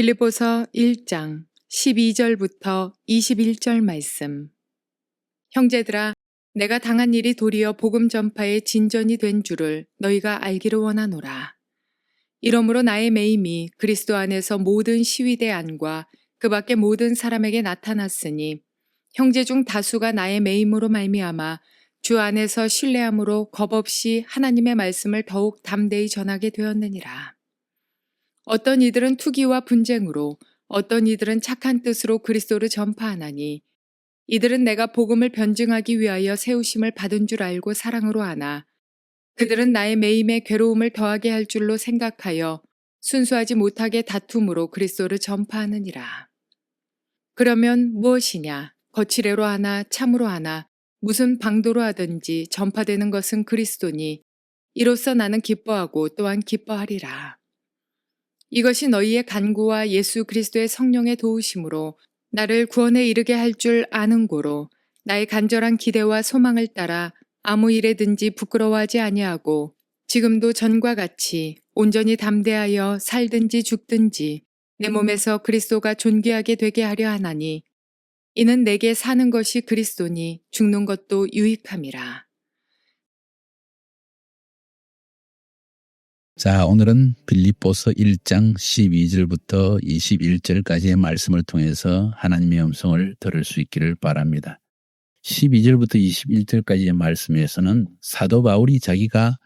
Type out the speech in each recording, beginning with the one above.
빌립보서 1장 12절부터 21절 말씀. 형제들아, 내가 당한 일이 도리어 복음 전파의 진전이 된 줄을 너희가 알기를 원하노라. 이러므로 나의 매임이 그리스도 안에서 모든 시위대 안과 그 밖의 모든 사람에게 나타났으니 형제 중 다수가 나의 매임으로 말미암아 주 안에서 신뢰함으로 겁없이 하나님의 말씀을 더욱 담대히 전하게 되었느니라. 어떤 이들은 투기와 분쟁으로, 어떤 이들은 착한 뜻으로 그리스도를 전파하나니 이들은 내가 복음을 변증하기 위하여 세우심을 받은 줄 알고 사랑으로 하나 그들은 나의 매임에 괴로움을 더하게 할 줄로 생각하여 순수하지 못하게 다툼으로 그리스도를 전파하느니라. 그러면 무엇이냐? 거칠애로 하나 참으로 하나 무슨 방도로 하든지 전파되는 것은 그리스도니 이로써 나는 기뻐하고 또한 기뻐하리라. 이것이 너희의 간구와 예수 그리스도의 성령의 도우심으로 나를 구원에 이르게 할 줄 아는 고로 나의 간절한 기대와 소망을 따라 아무 일에든지 부끄러워하지 아니하고 지금도 전과 같이 온전히 담대하여 살든지 죽든지 내 몸에서 그리스도가 존귀하게 되게 하려 하나니 이는 내게 사는 것이 그리스도니 죽는 것도 유익함이라. 자, 오늘은 빌립보서 1장 12절부터 21절까지의 말씀을 통해서 하나님의 음성을 들을 수 있기를 바랍니다. 12절부터 21절까지의 말씀에서는 사도 바울이 자기가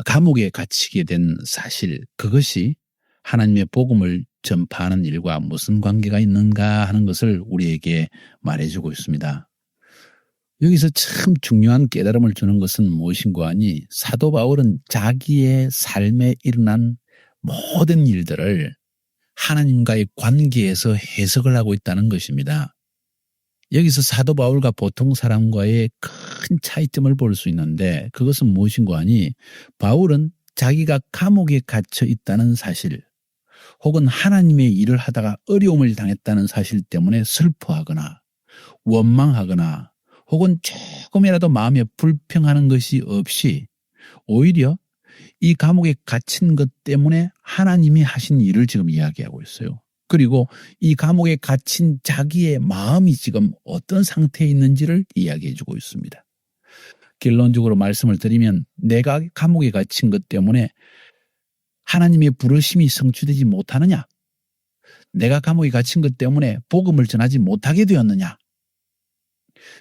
감옥에 갇히게 된 사실, 그것이 하나님의 복음을 전파하는 일과 무슨 관계가 있는가 하는 것을 우리에게 말해주고 있습니다. 여기서 참 중요한 깨달음을 주는 것은 무엇인가 하니 사도 바울은 자기의 삶에 일어난 모든 일들을 하나님과의 관계에서 해석을 하고 있다는 것입니다. 여기서 사도 바울과 보통 사람과의 큰 차이점을 볼 수 있는데 그것은 무엇인가 하니 바울은 자기가 감옥에 갇혀 있다는 사실 혹은 하나님의 일을 하다가 어려움을 당했다는 사실 때문에 슬퍼하거나 원망하거나 혹은 조금이라도 마음에 불평하는 것이 없이 오히려 이 감옥에 갇힌 것 때문에 하나님이 하신 일을 지금 이야기하고 있어요. 그리고 이 감옥에 갇힌 자기의 마음이 지금 어떤 상태에 있는지를 이야기해 주고 있습니다. 결론적으로 말씀을 드리면 내가 감옥에 갇힌 것 때문에 하나님의 부르심이 성취되지 못하느냐? 내가 감옥에 갇힌 것 때문에 복음을 전하지 못하게 되었느냐?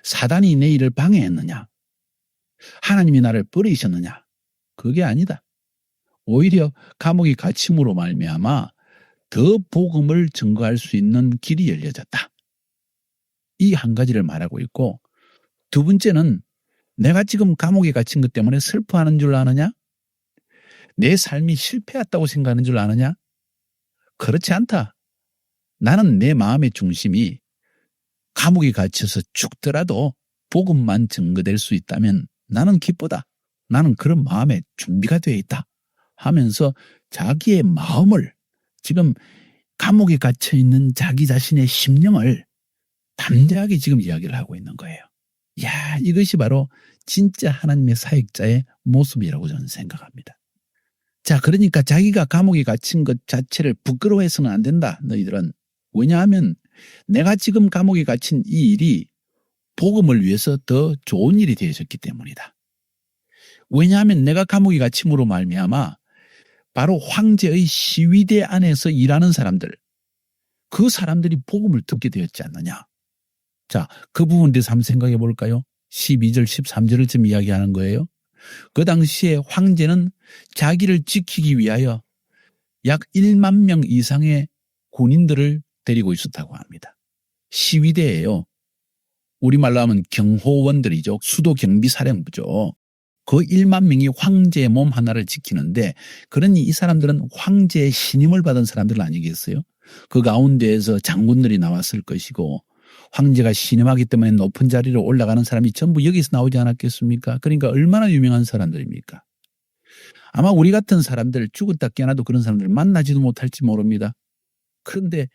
사단이 내 일을 방해했느냐? 하나님이 나를 버리셨느냐? 그게 아니다. 오히려 감옥에 갇힘으로 말미암아 더 복음을 증거할 수 있는 길이 열려졌다. 이 한 가지를 말하고 있고 두 번째는 내가 지금 감옥에 갇힌 것 때문에 슬퍼하는 줄 아느냐? 내 삶이 실패했다고 생각하는 줄 아느냐? 그렇지 않다. 나는 내 마음의 중심이 감옥에 갇혀서 죽더라도 복음만 증거될 수 있다면 나는 기쁘다. 나는 그런 마음에 준비가 되어 있다. 하면서 자기의 마음을 지금 감옥에 갇혀 있는 자기 자신의 심령을 담대하게 지금 이야기를 하고 있는 거예요. 야, 이것이 바로 진짜 하나님의 사역자의 모습이라고 저는 생각합니다. 자, 그러니까 자기가 감옥에 갇힌 것 자체를 부끄러워해서는 안 된다. 너희들은. 왜냐하면 내가 지금 감옥에 갇힌 이 일이 복음을 위해서 더 좋은 일이 되어졌기 때문이다. 왜냐하면 내가 감옥에 갇힘으로 말미암아 바로 황제의 시위대 안에서 일하는 사람들, 그 사람들이 복음을 듣게 되었지 않느냐. 자, 그 부분에 대해서 한번 생각해 볼까요? 12절, 13절을 지금 이야기하는 거예요. 그 당시에 황제는 자기를 지키기 위하여 약 1만 명 이상의 군인들을 데리고 있었다고 합니다. 시위대예요. 우리말로 하면 경호원들이죠. 수도 경비사령부죠. 그 1만 명이 황제의 몸 하나를 지키는데 그러니 이 사람들은 황제의 신임을 받은 사람들 아니겠어요? 그 가운데에서 장군들이 나왔을 것이고 황제가 신임하기 때문에 높은 자리로 올라가는 사람이 전부 여기서 나오지 않았겠습니까? 그러니까 얼마나 유명한 사람들입니까? 아마 우리 같은 사람들 죽었다 깨어나도 그런 사람들 만나지도 못할지 모릅니다. 그런데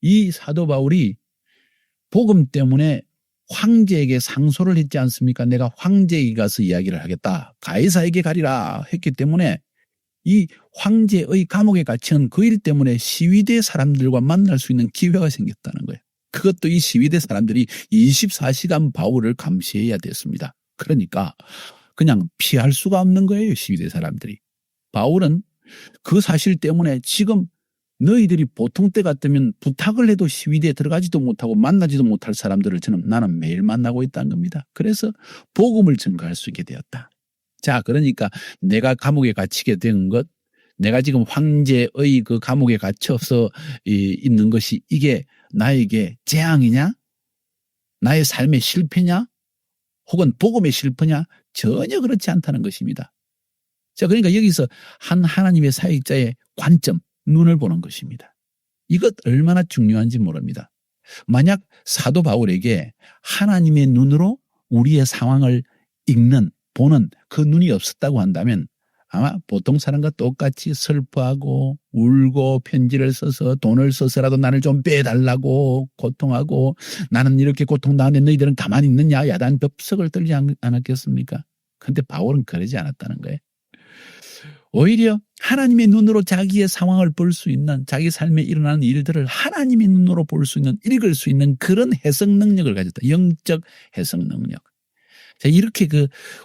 이 사도 바울이 복음 때문에 황제에게 상소를 했지 않습니까? 내가 황제에게 가서 이야기를 하겠다. 가이사에게 가리라 했기 때문에 이 황제의 감옥에 갇힌 그 일 때문에 시위대 사람들과 만날 수 있는 기회가 생겼다는 거예요. 그것도 이 시위대 사람들이 24시간 바울을 감시해야 됐습니다. 그러니까 그냥 피할 수가 없는 거예요, 시위대 사람들이. 바울은 그 사실 때문에 지금 너희들이 보통 때 같으면 부탁을 해도 시위대에 들어가지도 못하고 만나지도 못할 사람들을 나는 매일 만나고 있다는 겁니다. 그래서 복음을 전가할 수 있게 되었다. 자, 그러니까 내가 감옥에 갇히게 된 것, 내가 지금 황제의 그 감옥에 갇혀서 있는 것이 이게 나에게 재앙이냐? 나의 삶의 실패냐? 혹은 복음의 실패냐? 전혀 그렇지 않다는 것입니다. 자, 그러니까 여기서 한 하나님의 사역자의 관점, 눈을 보는 것입니다. 이것 얼마나 중요한지 모릅니다. 만약 사도 바울에게 하나님의 눈으로 우리의 상황을 읽는, 보는 그 눈이 없었다고 한다면 아마 보통 사람과 똑같이 슬퍼하고 울고 편지를 써서 돈을 써서라도 나를 좀 빼달라고 고통하고 나는 이렇게 고통당하는데 너희들은 가만히 있느냐 야단 벽석을 떨지 않았겠습니까? 그런데 바울은 그러지 않았다는 거예요. 오히려 하나님의 눈으로 자기의 상황을 볼 수 있는, 자기 삶에 일어나는 일들을 하나님의 눈으로 볼 수 있는, 읽을 수 있는 그런 해석 능력을 가졌다. 영적 해석 능력. 자, 이렇게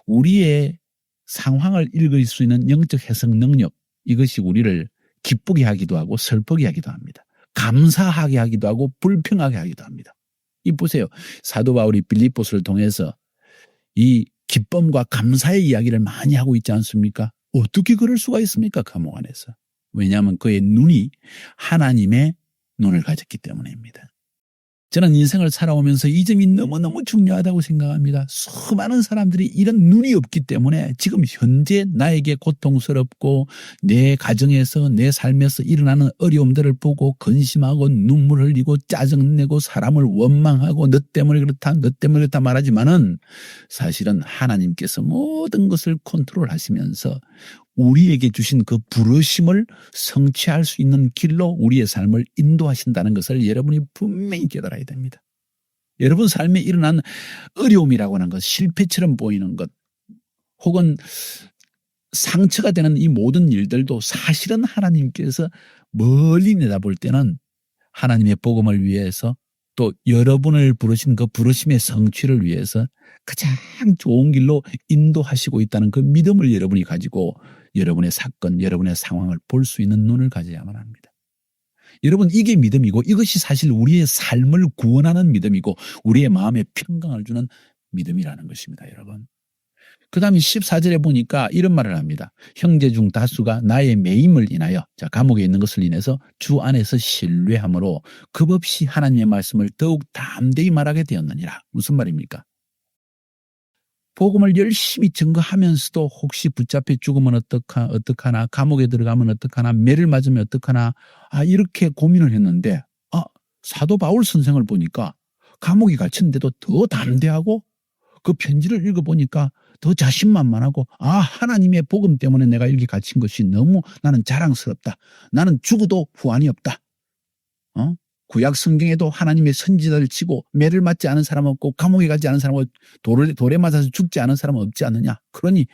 우리의 상황을 읽을 수 있는 영적 해석 능력, 이것이 우리를 기쁘게 하기도 하고 슬프게 하기도 합니다. 감사하게 하기도 하고 불평하게 하기도 합니다. 이 보세요. 사도 바울이 빌립보서를 통해서 이 기쁨과 감사의 이야기를 많이 하고 있지 않습니까? 어떻게 그럴 수가 있습니까? 감옥 안에서. 왜냐하면 그의 눈이 하나님의 눈을 가졌기 때문입니다. 저는 인생을 살아오면서 이 점이 너무너무 중요하다고 생각합니다. 수많은 사람들이 이런 눈이 없기 때문에 지금 현재 나에게 고통스럽고 내 가정에서 내 삶에서 일어나는 어려움들을 보고 근심하고 눈물 흘리고 짜증내고 사람을 원망하고 너 때문에 그렇다 너 때문에 그렇다 말하지만은 사실은 하나님께서 모든 것을 컨트롤하시면서 우리에게 주신 그 부르심을 성취할 수 있는 길로 우리의 삶을 인도하신다는 것을 여러분이 분명히 깨달아야 됩니다. 여러분 삶에 일어난 어려움이라고 하는 것, 실패처럼 보이는 것, 혹은 상처가 되는 이 모든 일들도 사실은 하나님께서 멀리 내다볼 때는 하나님의 복음을 위해서 또 여러분을 부르신 그 부르심의 성취를 위해서 가장 좋은 길로 인도하시고 있다는 그 믿음을 여러분이 가지고 여러분의 사건, 여러분의 상황을 볼 수 있는 눈을 가져야만 합니다. 여러분 이게 믿음이고 이것이 사실 우리의 삶을 구원하는 믿음이고 우리의 마음에 평강을 주는 믿음이라는 것입니다. 여러분. 그 다음에 14절에 보니까 이런 말을 합니다. 형제 중 다수가 나의 매임을 인하여 감옥에 있는 것을 인해서 주 안에서 신뢰함으로 급없이 하나님의 말씀을 더욱 담대히 말하게 되었느니라. 무슨 말입니까? 복음을 열심히 증거하면서도 혹시 붙잡혀 죽으면 어떡하나 감옥에 들어가면 어떡하나 매를 맞으면 어떡하나 이렇게 고민을 했는데 사도 바울 선생을 보니까 감옥에 갇혔는데도 더 담대하고 그 편지를 읽어보니까 더 자신만만하고 하나님의 복음 때문에 내가 여기 갇힌 것이 너무 나는 자랑스럽다. 나는 죽어도 후환이 없다. 구약 성경에도 하나님의 선지자를 치고 매를 맞지 않은 사람 없고 감옥에 가지 않은 사람 없고 돌에 맞아서 죽지 않은 사람은 없지 않느냐. 그러니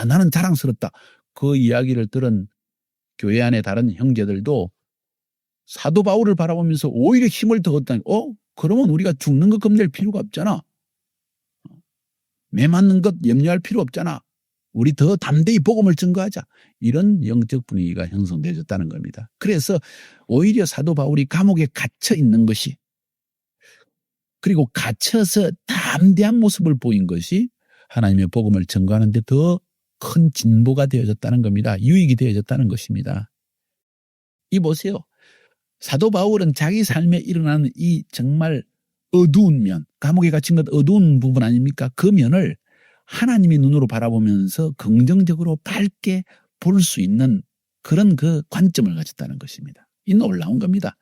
나는 자랑스럽다. 그 이야기를 들은 교회 안에 다른 형제들도 사도 바울을 바라보면서 오히려 힘을 더 얻다니 그러면 우리가 죽는 것 겁낼 필요가 없잖아. 매 맞는 것 염려할 필요 없잖아. 우리 더 담대히 복음을 증거하자. 이런 영적 분위기가 형성되어졌다는 겁니다. 그래서 오히려 사도 바울이 감옥에 갇혀 있는 것이 그리고 갇혀서 담대한 모습을 보인 것이 하나님의 복음을 증거하는 데 더 큰 진보가 되어졌다는 겁니다. 유익이 되어졌다는 것입니다. 이 보세요. 사도 바울은 자기 삶에 일어나는 이 정말 어두운 면, 감옥에 갇힌 것 어두운 부분 아닙니까? 그 면을 하나님의 눈으로 바라보면서 긍정적으로 밝게 볼 수 있는 그런 그 관점을 가졌다는 것입니다. 이 놀라운 겁니다.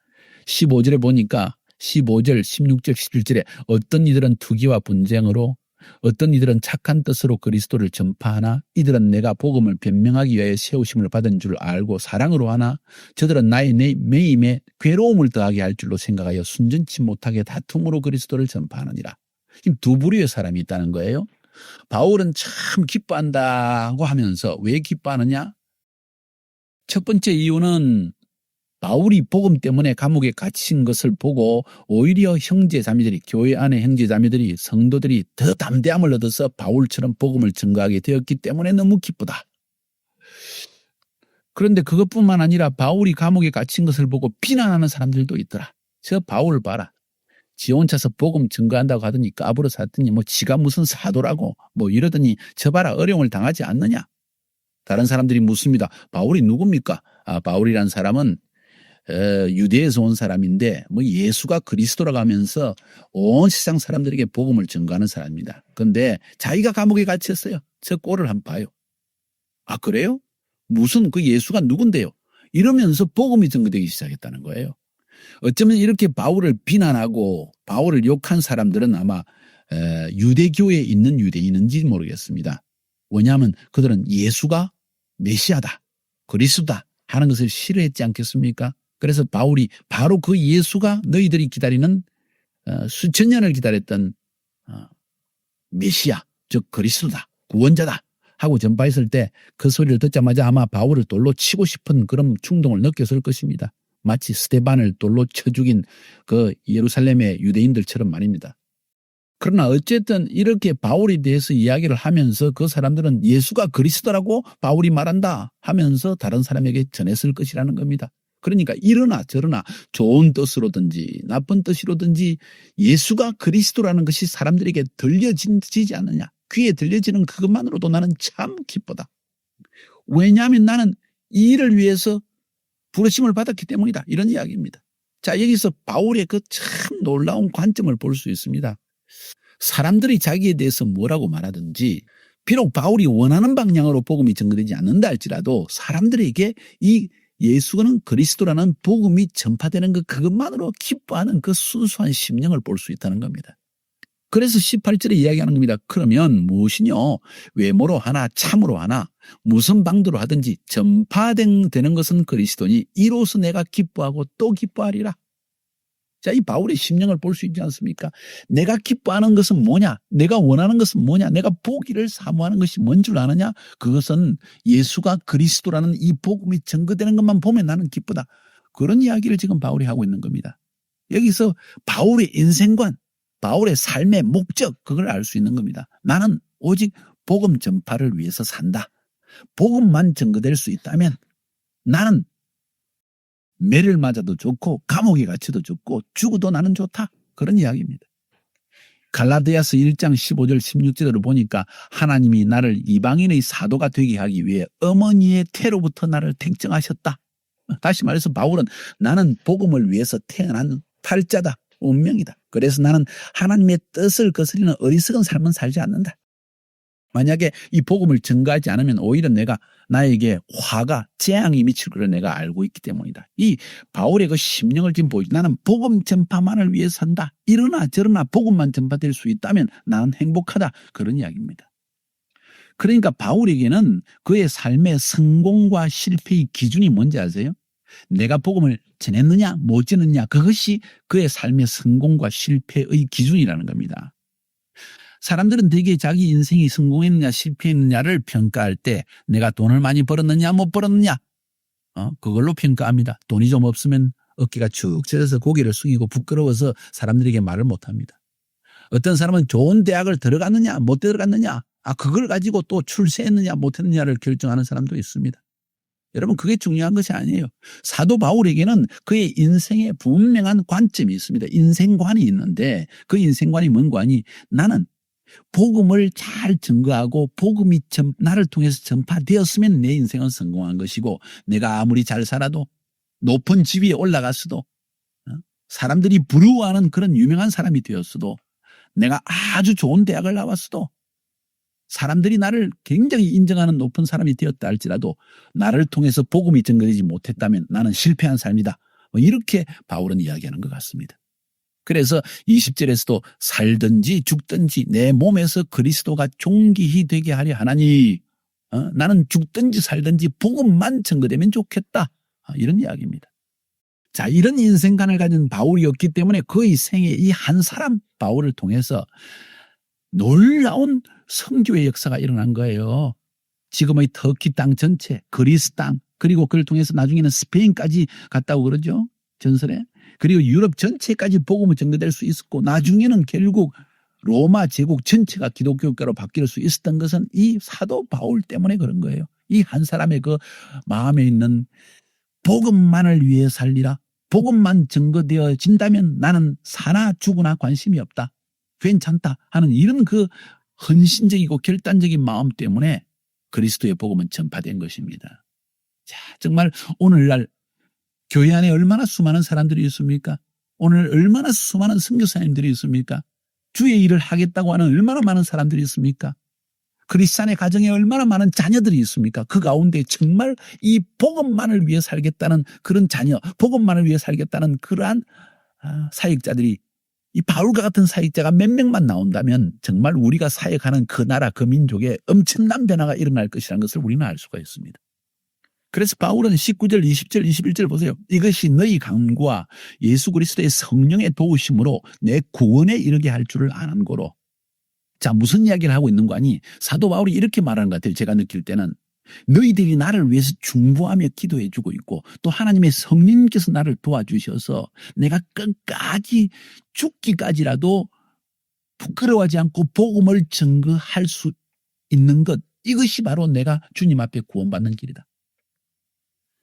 15절에 보니까 15절, 16절, 17절에 어떤 이들은 투기와 분쟁으로 어떤 이들은 착한 뜻으로 그리스도를 전파하나 이들은 내가 복음을 변명하기 위하여 세우심을 받은 줄 알고 사랑으로 하나 저들은 나의 매임에 괴로움을 더하게 할 줄로 생각하여 순전치 못하게 다툼으로 그리스도를 전파하느니라. 지금 두 부류의 사람이 있다는 거예요. 바울은 참 기뻐한다고 하면서 왜 기뻐하느냐? 첫 번째 이유는 바울이 복음 때문에 감옥에 갇힌 것을 보고 오히려 형제 자매들이, 교회 안에 형제 자매들이, 성도들이 더 담대함을 얻어서 바울처럼 복음을 증거하게 되었기 때문에 너무 기쁘다. 그런데 그것뿐만 아니라 바울이 감옥에 갇힌 것을 보고 비난하는 사람들도 있더라. 저 바울 봐라. 지 혼자서 복음 증거한다고 하더니 까불어 샀더니 뭐 지가 무슨 사도라고 뭐 이러더니 저 봐라 어려움을 당하지 않느냐. 다른 사람들이 묻습니다. 바울이 누굽니까? 바울이란 사람은 유대에서 온 사람인데 뭐 예수가 그리스도라고 하면서 온 세상 사람들에게 복음을 증거하는 사람입니다. 그런데 자기가 감옥에 갇혔어요. 저 꼴을 한번 봐요. 아 그래요? 무슨 그 예수가 누군데요? 이러면서 복음이 증거되기 시작했다는 거예요. 어쩌면 이렇게 바울을 비난하고 바울을 욕한 사람들은 아마 유대교에 있는 유대인인지 모르겠습니다. 왜냐하면 그들은 예수가 메시아다, 그리스도다 하는 것을 싫어했지 않겠습니까? 그래서 바울이 바로 그 예수가 너희들이 기다리는 수천 년을 기다렸던 메시아, 즉 그리스도다, 구원자다 하고 전파했을 때 그 소리를 듣자마자 아마 바울을 돌로 치고 싶은 그런 충동을 느꼈을 것입니다. 마치 스데반을 돌로 쳐 죽인 그 예루살렘의 유대인들처럼 말입니다. 그러나 어쨌든 이렇게 바울에 대해서 이야기를 하면서 그 사람들은 예수가 그리스도라고 바울이 말한다 하면서 다른 사람에게 전했을 것이라는 겁니다. 그러니까 이러나 저러나 좋은 뜻으로든지 나쁜 뜻으로든지 예수가 그리스도라는 것이 사람들에게 들려지지 않느냐. 귀에 들려지는 그것만으로도 나는 참 기쁘다. 왜냐하면 나는 이 일을 위해서 부르심을 받았기 때문이다. 이런 이야기입니다. 자, 여기서 바울의 그 참 놀라운 관점을 볼 수 있습니다. 사람들이 자기에 대해서 뭐라고 말하든지 비록 바울이 원하는 방향으로 복음이 전거되지 않는다 할지라도 사람들에게 이 예수는 그리스도라는 복음이 전파되는 그것만으로 기뻐하는 그 순수한 심령을 볼 수 있다는 겁니다. 그래서 18절에 이야기하는 겁니다. 그러면 무엇이뇨? 외모로 하나 참으로 하나 무슨 방도로 하든지 전파되는 것은 그리스도니 이로써 내가 기뻐하고 또 기뻐하리라. 자, 이 바울의 심령을 볼 수 있지 않습니까? 내가 기뻐하는 것은 뭐냐? 내가 원하는 것은 뭐냐? 내가 보기를 사모하는 것이 뭔 줄 아느냐? 그것은 예수가 그리스도라는 이 복음이 증거되는 것만 보면 나는 기쁘다. 그런 이야기를 지금 바울이 하고 있는 겁니다. 여기서 바울의 인생관, 바울의 삶의 목적, 그걸 알 수 있는 겁니다. 나는 오직 복음 전파를 위해서 산다. 복음만 증거될 수 있다면 나는 매를 맞아도 좋고 감옥에 갇혀도 좋고 죽어도 나는 좋다. 그런 이야기입니다. 갈라디아서 1장 15절 16절을 보니까 하나님이 나를 이방인의 사도가 되게 하기 위해 어머니의 태로부터 나를 택정하셨다. 다시 말해서 바울은 나는 복음을 위해서 태어난 팔자다. 운명이다. 그래서 나는 하나님의 뜻을 거스리는 어리석은 삶은 살지 않는다. 만약에 이 복음을 증거하지 않으면 오히려 나에게 화가 재앙이 미칠 것을 내가 알고 있기 때문이다. 이 바울의 그 심령을 지금 보이죠. 나는 복음 전파만을 위해 산다. 이러나 저러나 복음만 전파될 수 있다면 나는 행복하다. 그런 이야기입니다. 그러니까 바울에게는 그의 삶의 성공과 실패의 기준이 뭔지 아세요? 내가 복음을 전했느냐 못 전했느냐 그것이 그의 삶의 성공과 실패의 기준이라는 겁니다. 사람들은 되게 자기 인생이 성공했느냐 실패했느냐를 평가할 때 내가 돈을 많이 벌었느냐 못 벌었느냐 그걸로 평가합니다. 돈이 좀 없으면 어깨가 축 처져서 고개를 숙이고 부끄러워서 사람들에게 말을 못합니다. 어떤 사람은 좋은 대학을 들어갔느냐 못 들어갔느냐 그걸 가지고 또 출세했느냐 못했느냐를 결정하는 사람도 있습니다. 여러분 그게 중요한 것이 아니에요. 사도 바울에게는 그의 인생에 분명한 관점이 있습니다. 인생관이 있는데 그 인생관이 뭔 관이 나는 복음을 잘 증거하고 복음이 나를 통해서 전파되었으면 내 인생은 성공한 것이고 내가 아무리 잘 살아도 높은 집 위에 올라갔어도 사람들이 부러워하는 그런 유명한 사람이 되었어도 내가 아주 좋은 대학을 나왔어도 사람들이 나를 굉장히 인정하는 높은 사람이 되었다 할지라도 나를 통해서 복음이 전거되지 못했다면 나는 실패한 삶이다. 이렇게 바울은 이야기하는 것 같습니다. 그래서 20절에서도 살든지 죽든지 내 몸에서 그리스도가 존귀히 되게 하려 하나니 나는 죽든지 살든지 복음만 전거되면 좋겠다. 이런 이야기입니다. 자, 이런 인생관을 가진 바울이었기 때문에 그의 생에 이 한 사람 바울을 통해서 놀라운 선교의 역사가 일어난 거예요. 지금의 터키 땅 전체, 그리스 땅, 그리고 그를 통해서 나중에는 스페인까지 갔다고 그러죠. 전설에. 그리고 유럽 전체까지 복음을 전개될 수 있었고 나중에는 결국 로마 제국 전체가 기독교국가로 바뀔 수 있었던 것은 이 사도 바울 때문에 그런 거예요. 이 한 사람의 그 마음에 있는 복음만을 위해 살리라. 복음만 증거되어진다면 나는 사나 죽으나 관심이 없다. 괜찮다 하는 이런 그 헌신적이고 결단적인 마음 때문에 그리스도의 복음은 전파된 것입니다. 자, 정말 오늘날 교회 안에 얼마나 수많은 사람들이 있습니까? 오늘 얼마나 수많은 선교사님들이 있습니까? 주의 일을 하겠다고 하는 얼마나 많은 사람들이 있습니까? 크리스찬의 가정에 얼마나 많은 자녀들이 있습니까? 그 가운데 정말 이 복음만을 위해 살겠다는 그런 자녀, 복음만을 위해 살겠다는 그러한 사역자들이 이 바울과 같은 사역자가 몇 명만 나온다면 정말 우리가 사역하는 그 나라, 그 민족에 엄청난 변화가 일어날 것이라는 것을 우리는 알 수가 있습니다. 그래서 바울은 19절, 20절, 21절 보세요. 이것이 너희 강구와 예수 그리스도의 성령의 도우심으로 내 구원에 이르게 할 줄을 아는 거로. 자, 무슨 이야기를 하고 있는 거 아니? 사도 바울이 이렇게 말하는 것 같아요. 제가 느낄 때는. 너희들이 나를 위해서 중보하며 기도해 주고 있고 또 하나님의 성령님께서 나를 도와주셔서 내가 끝까지 죽기까지라도 부끄러워하지 않고 복음을 증거할 수 있는 것. 이것이 바로 내가 주님 앞에 구원받는 길이다.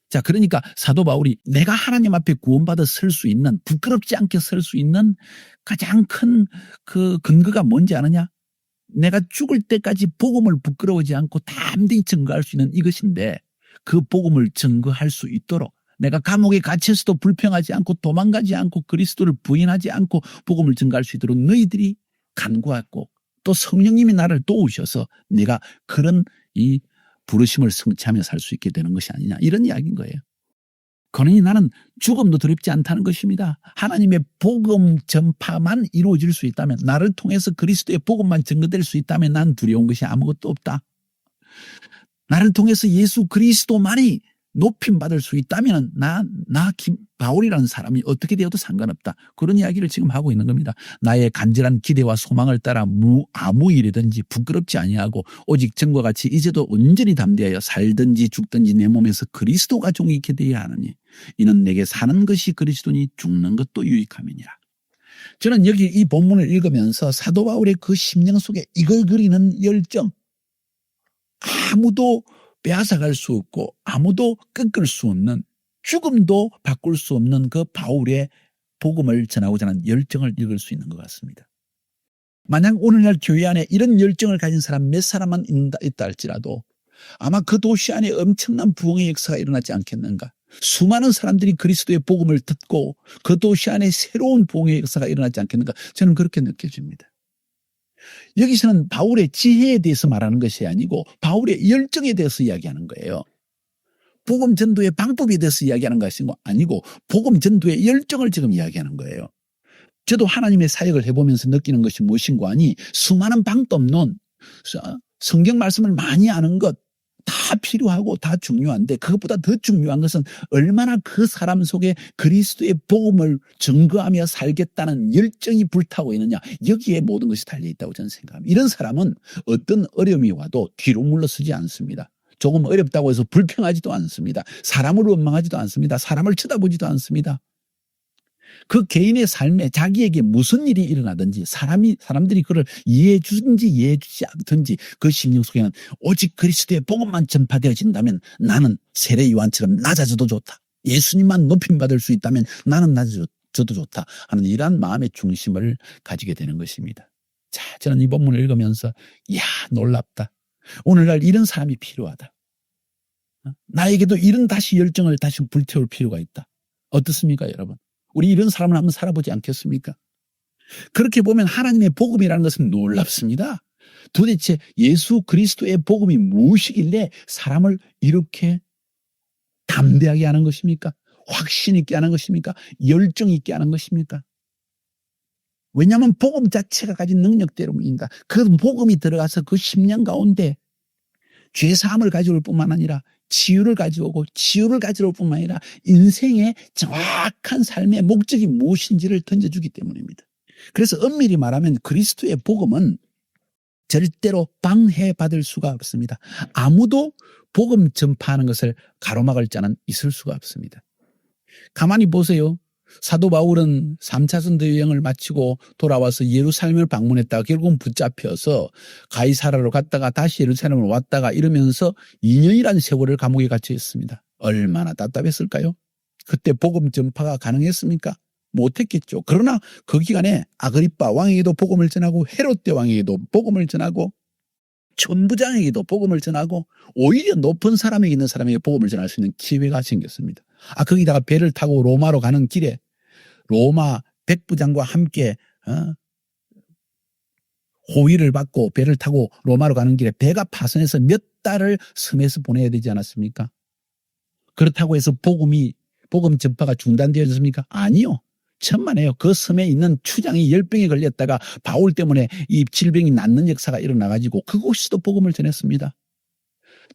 자, 그러니까 사도 바울이 내가 하나님 앞에 구원받아 설 수 있는, 부끄럽지 않게 설 수 있는 가장 큰 그 근거가 뭔지 아느냐? 내가 죽을 때까지 복음을 부끄러워하지 않고 담대히 증거할 수 있는 이것인데 그 복음을 증거할 수 있도록 내가 감옥에 갇혀서도 불평하지 않고 도망가지 않고 그리스도를 부인하지 않고 복음을 증거할 수 있도록 너희들이 간구하고 또 성령님이 나를 도우셔서 내가 그런 이 부르심을 성취하며 살 수 있게 되는 것이 아니냐 이런 이야기인 거예요. 그러니 나는 죽음도 두렵지 않다는 것입니다. 하나님의 복음 전파만 이루어질 수 있다면 나를 통해서 그리스도의 복음만 증거될 수 있다면 난 두려운 것이 아무것도 없다. 나를 통해서 예수 그리스도만이 높임받을 수 있다면 바울이라는 사람이 어떻게 되어도 상관없다. 그런 이야기를 지금 하고 있는 겁니다. 나의 간절한 기대와 소망을 따라 아무 일이든지 부끄럽지 아니하고 오직 전과 같이 이제도 온전히 담대하여 살든지 죽든지 내 몸에서 그리스도가 종이게 되어야 하느니 이는 내게 사는 것이 그리스도니 죽는 것도 유익함이니라. 저는 여기 이 본문을 읽으면서 사도 바울의 그 심령 속에 이걸 그리는 열정, 아무도 빼앗아갈 수 없고 아무도 꺾을 수 없는, 죽음도 바꿀 수 없는 그 바울의 복음을 전하고자 하는 열정을 읽을 수 있는 것 같습니다. 만약 오늘날 교회 안에 이런 열정을 가진 사람 몇 사람만 있다 할지라도 아마 그 도시 안에 엄청난 부흥의 역사가 일어나지 않겠는가. 수많은 사람들이 그리스도의 복음을 듣고 그 도시 안에 새로운 부흥의 역사가 일어나지 않겠는가. 저는 그렇게 느껴집니다. 여기서는 바울의 지혜에 대해서 말하는 것이 아니고 바울의 열정에 대해서 이야기하는 거예요. 복음 전도의 방법에 대해서 이야기하는 것이 아니고 복음 전도의 열정을 지금 이야기하는 거예요. 저도 하나님의 사역을 해보면서 느끼는 것이 무엇인가 하니 수많은 방법론, 성경 말씀을 많이 아는 것 다 필요하고 다 중요한데 그것보다 더 중요한 것은 얼마나 그 사람 속에 그리스도의 복음을 증거하며 살겠다는 열정이 불타고 있느냐, 여기에 모든 것이 달려있다고 저는 생각합니다. 이런 사람은 어떤 어려움이 와도 뒤로 물러서지 않습니다. 조금 어렵다고 해서 불평하지도 않습니다. 사람을 원망하지도 않습니다. 사람을 쳐다보지도 않습니다. 그 개인의 삶에 자기에게 무슨 일이 일어나든지 사람들이 그를 이해해 주든지 이해해 주지 않든지 그 심령 속에는 오직 그리스도의 복음만 전파되어진다면 나는 세례 요한처럼 낮아져도 좋다. 예수님만 높임받을 수 있다면 나는 낮아져도 좋다 하는 이러한 마음의 중심을 가지게 되는 것입니다. 자, 저는 이 본문을 읽으면서 이야 놀랍다. 오늘날 이런 사람이 필요하다. 나에게도 이런 다시 열정을 다시 불태울 필요가 있다. 어떻습니까 여러분? 우리 이런 사람을 한번 살아보지 않겠습니까? 그렇게 보면 하나님의 복음이라는 것은 놀랍습니다. 도대체 예수 그리스도의 복음이 무엇이길래 사람을 이렇게 담대하게 하는 것입니까? 확신 있게 하는 것입니까? 열정 있게 하는 것입니까? 왜냐하면 복음 자체가 가진 능력 때문입니다. 그 복음이 들어가서 그 심령 가운데 죄사함을 가져올 뿐만 아니라 치유를 가져오고 치유를 가져올 뿐만 아니라 인생의 정확한 삶의 목적이 무엇인지를 던져주기 때문입니다. 그래서 엄밀히 말하면 그리스도의 복음은 절대로 방해받을 수가 없습니다. 아무도 복음 전파하는 것을 가로막을 자는 있을 수가 없습니다. 가만히 보세요. 사도 바울은 3차 선도 여행을 마치고 돌아와서 예루살렘을 방문했다가 결국은 붙잡혀서 가이사라로 갔다가 다시 예루살렘으로 왔다가 이러면서 2년이라는 세월을 감옥에 갇혀 있습니다. 얼마나 답답했을까요? 그때 복음 전파가 가능했습니까? 못했겠죠. 그러나 그 기간에 아그리빠 왕에게도 복음을 전하고 헤롯대 왕에게도 복음을 전하고 천부장에게도 복음을 전하고 오히려 높은 사람에게 있는 사람에게 복음을 전할 수 있는 기회가 생겼습니다. 거기다가 배를 타고 로마로 가는 길에 로마 백부장과 함께 호위를 받고 배를 타고 로마로 가는 길에 배가 파손해서 몇 달을 섬에서 보내야 되지 않았습니까? 그렇다고 해서 복음 전파가 중단되었습니까? 아니요. 천만에요. 그 섬에 있는 추장이 열병에 걸렸다가 바울 때문에 이 질병이 낫는 역사가 일어나가지고 그곳에도 복음을 전했습니다.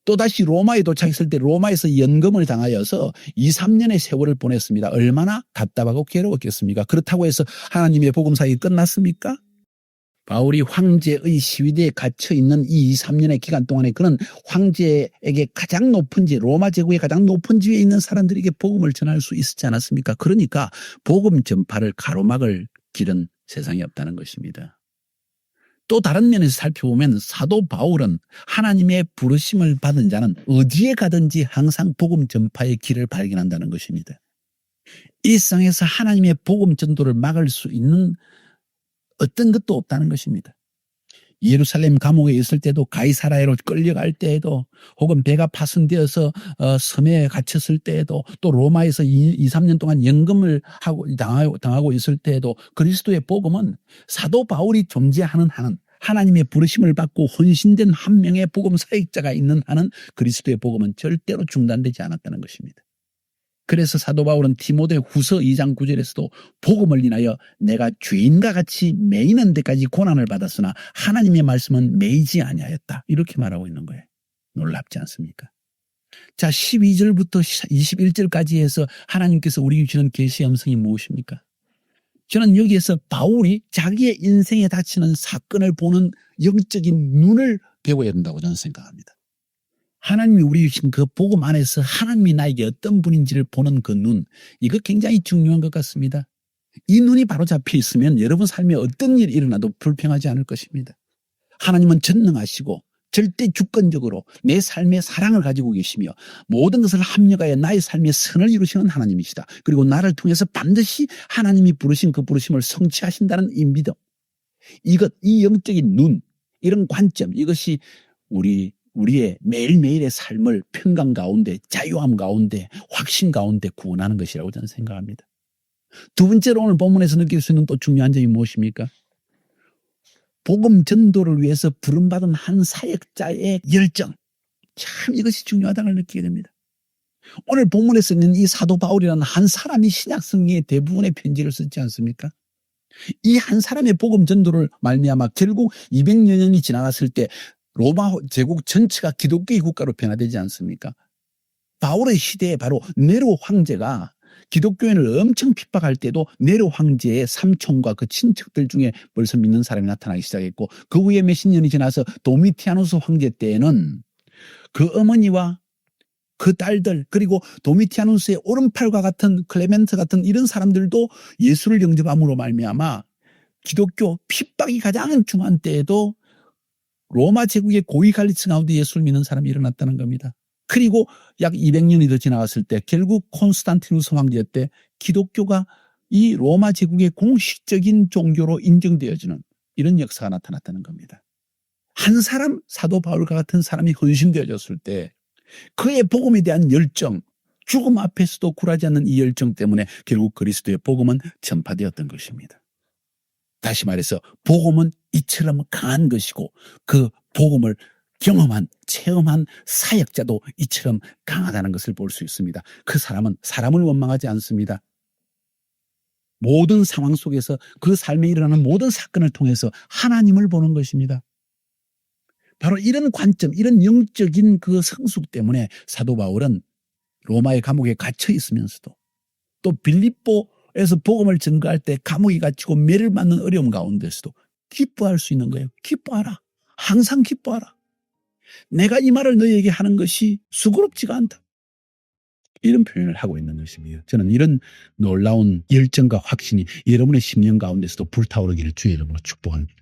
또다시 로마에 도착했을 때 로마에서 연금을 당하여서 2, 3년의 세월을 보냈습니다. 얼마나 답답하고 괴로웠겠습니까? 그렇다고 해서 하나님의 복음 사역이 끝났습니까? 바울이 황제의 시위대에 갇혀있는 이 2, 3년의 기간 동안에 그는 황제에게 가장 높은 지위, 로마 제국의 가장 높은 지위에 있는 사람들에게 복음을 전할 수 있었지 않았습니까? 그러니까 복음 전파를 가로막을 길은 세상에 없다는 것입니다. 또 다른 면에서 살펴보면 사도 바울은 하나님의 부르심을 받은 자는 어디에 가든지 항상 복음 전파의 길을 발견한다는 것입니다. 이 세상에서 하나님의 복음 전도를 막을 수 있는 어떤 것도 없다는 것입니다. 예루살렘 감옥에 있을 때도 가이사라로 끌려갈 때에도 혹은 배가 파손되어서 섬에 갇혔을 때에도 또 로마에서 2, 3년 동안 연금을 당하고 있을 때에도 그리스도의 복음은 사도 바울이 존재하는 한은 하나님의 부르심을 받고 헌신된 한 명의 복음 사역자가 있는 한은 그리스도의 복음은 절대로 중단되지 않았다는 것입니다. 그래서 사도 바울은 디모데 후서 2장 9절에서도 복음을 인하여 내가 죄인과 같이 매이는 데까지 고난을 받았으나 하나님의 말씀은 매이지 아니하였다. 이렇게 말하고 있는 거예요. 놀랍지 않습니까? 자, 12절부터 21절까지 해서 하나님께서 우리에게 주는 계시의 음성이 무엇입니까? 저는 여기에서 바울이 자기의 인생에 닥치는 사건을 보는 영적인 눈을 배워야 된다고 저는 생각합니다. 하나님이 우리에게 주신 그 복음 안에서 하나님이 나에게 어떤 분인지를 보는 그 눈, 이거 굉장히 중요한 것 같습니다. 이 눈이 바로 잡혀 있으면 여러분 삶에 어떤 일이 일어나도 불평하지 않을 것입니다. 하나님은 전능하시고 절대 주권적으로 내 삶의 사랑을 가지고 계시며 모든 것을 합력하여 나의 삶의 선을 이루시는 하나님이시다. 그리고 나를 통해서 반드시 하나님이 부르신 그 부르심을 성취하신다는 이 믿음, 이 영적인 눈, 이런 관점, 이것이 우리의 매일매일의 삶을 평강 가운데, 자유함 가운데, 확신 가운데 구원하는 것이라고 저는 생각합니다. 두 번째로 오늘 본문에서 느낄 수 있는 또 중요한 점이 무엇입니까? 복음 전도를 위해서 부름받은 한 사역자의 열정. 참 이것이 중요하다는 걸 느끼게 됩니다. 오늘 본문에 있는 이 사도 바울이라는 한 사람이 신약성경의 대부분의 편지를 썼지 않습니까? 이 한 사람의 복음 전도를 말미암아 결국 200여 년이 지나갔을 때 로마 제국 전체가 기독교의 국가로 변화되지 않습니까? 바울의 시대에 바로 네로 황제가 기독교인을 엄청 핍박할 때도 네로 황제의 삼촌과 그 친척들 중에 벌써 믿는 사람이 나타나기 시작했고, 그 후에 몇십 년이 지나서 도미티아누스 황제 때에는 그 어머니와 그 딸들, 그리고 도미티아누스의 오른팔과 같은 클레멘트 같은 이런 사람들도 예수를 영접함으로 말미암아 기독교 핍박이 가장 중한 때에도 로마 제국의 고위 관리층 가운데 예수를 믿는 사람이 일어났다는 겁니다. 그리고 약 200년이 더 지나갔을 때 결국 콘스탄티누스 황제 때 기독교가 이 로마 제국의 공식적인 종교로 인정되어지는 이런 역사가 나타났다는 겁니다. 한 사람, 사도 바울과 같은 사람이 헌신되어졌을 때 그의 복음에 대한 열정, 죽음 앞에서도 굴하지 않는 이 열정 때문에 결국 그리스도의 복음은 전파되었던 것입니다. 다시 말해서 복음은 이처럼 강한 것이고 그 복음을 경험한, 체험한 사역자도 이처럼 강하다는 것을 볼 수 있습니다. 그 사람은 사람을 원망하지 않습니다. 모든 상황 속에서 그 삶에 일어나는 모든 사건을 통해서 하나님을 보는 것입니다. 바로 이런 관점, 이런 영적인 그 성숙 때문에 사도 바울은 로마의 감옥에 갇혀 있으면서도 또 빌립보에서 복음을 전가할 때 감옥에 갇히고 매를 맞는 어려움 가운데서도 기뻐할 수 있는 거예요. 기뻐하라. 항상 기뻐하라. 내가 이 말을 너희에게 하는 것이 수고롭지가 않다. 이런 표현을 하고 있는 것입니다. 저는 이런 놀라운 열정과 확신이 여러분의 심령 가운데서도 불타오르기를 주의 이름으로 축복합니다.